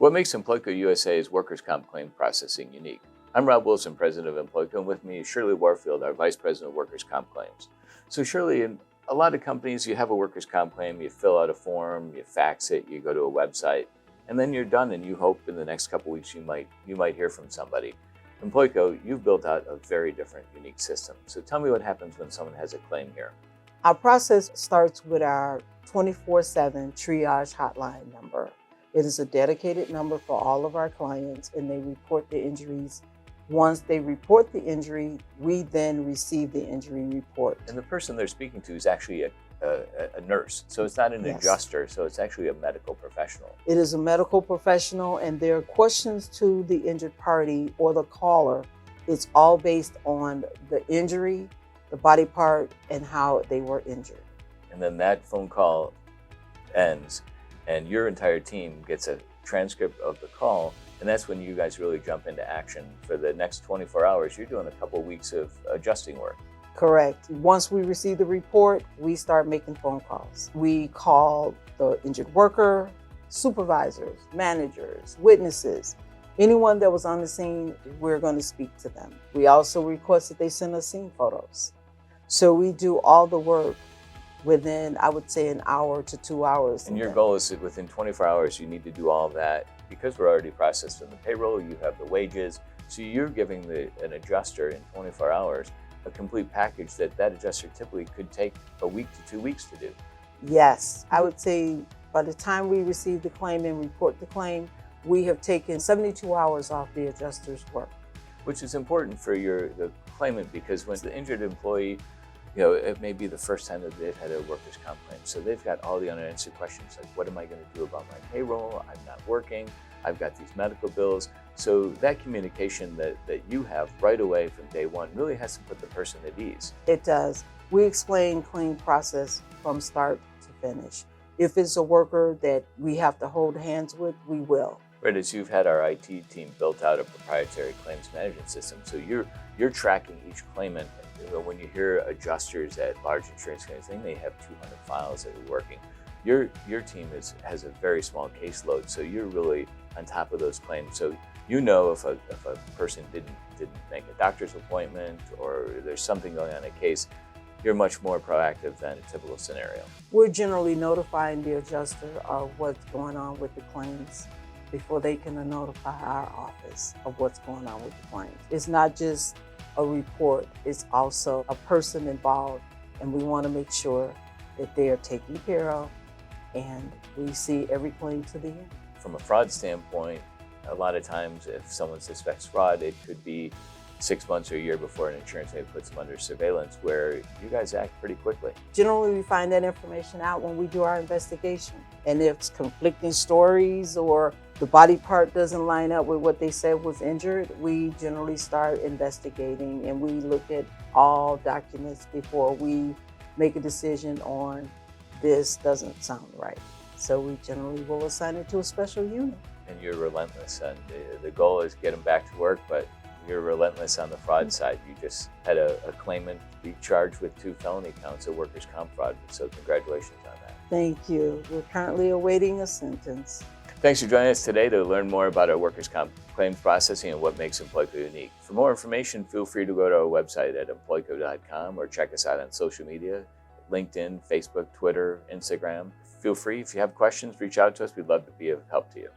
What makes Employco USA's workers' comp claim processing unique? I'm Rob Wilson, president of Employco, and with me is Shirley Warfield, our vice president of workers' comp claims. So Shirley, in a lot of companies, you have a workers' comp claim, you fill out a form, you fax it, you go to a website, and then you're done, and you hope in the next couple weeks you might hear from somebody. Employco, you've built out a very different, unique system. So tell me what happens when someone has a claim here. Our process starts with our 24/7 triage hotline number. It is a dedicated number for all of our clients, and they report the injuries. Once they report the injury, we then receive the injury report. And the person they're speaking to is actually a nurse. So it's not an adjuster, so it's actually a medical professional. It is a medical professional, and their questions to the injured party or the caller, it's all based on the injury, the body part, and how they were injured. And then that phone call ends, and your entire team gets a transcript of the call, and that's when you guys really jump into action. For the next 24 hours, you're doing a couple of weeks of adjusting work. Correct. Once we receive the report, we start making phone calls. We call the injured worker, supervisors, managers, witnesses, anyone that was on the scene, we're going to speak to them. We also request that they send us scene photos. So we do all the work within, I would say, an hour to 2 hours. And your goal is that within 24 hours, you need to do all that. Because we're already processed in the payroll, you have the wages. So you're giving an adjuster in 24 hours a complete package that adjuster typically could take a week to 2 weeks to do. Yes, I would say by the time we receive the claim and report the claim, we have taken 72 hours off the adjuster's work. Which is important for the claimant, because when the injured employee, it may be the first time that they've had a workers' comp claim. So they've got all the unanswered questions like, what am I going to do about my payroll? I'm not working. I've got these medical bills. So that communication that you have right away from day one really has to put the person at ease. It does. We explain claim process from start to finish. If it's a worker that we have to hold hands with, we will. Right, as you've had our IT team built out a proprietary claims management system, so you're tracking each claimant. When you hear adjusters at large insurance companies, they may have 200 files that are working. Your team has a very small caseload, so you're really on top of those claims. So you know if a person didn't make a doctor's appointment or there's something going on in a case, you're much more proactive than a typical scenario. We're generally notifying the adjuster of what's going on with the claims before they can notify our office of what's going on with the claims. It's not just a report, it's also a person involved, and we want to make sure that they are taken care of, and we see every claim to the end. From a fraud standpoint, a lot of times if someone suspects fraud, it could be 6 months or a year before an insurance company puts them under surveillance, where you guys act pretty quickly. Generally, we find that information out when we do our investigation. And if it's conflicting stories or the body part doesn't line up with what they said was injured, we generally start investigating, and we look at all documents before we make a decision on this doesn't sound right. So we generally will assign it to a special unit. And you're relentless, and the goal is get them back to work, but you're relentless on the fraud side. You just had a claimant be charged with 2 felony counts of workers' comp fraud, so congratulations on that. Thank you. We're currently awaiting a sentence. Thanks for joining us today to learn more about our workers' comp claims processing and what makes Employco unique. For more information, feel free to go to our website at employco.com or check us out on social media, LinkedIn, Facebook, Twitter, Instagram. Feel free, if you have questions, reach out to us. We'd love to be of help to you.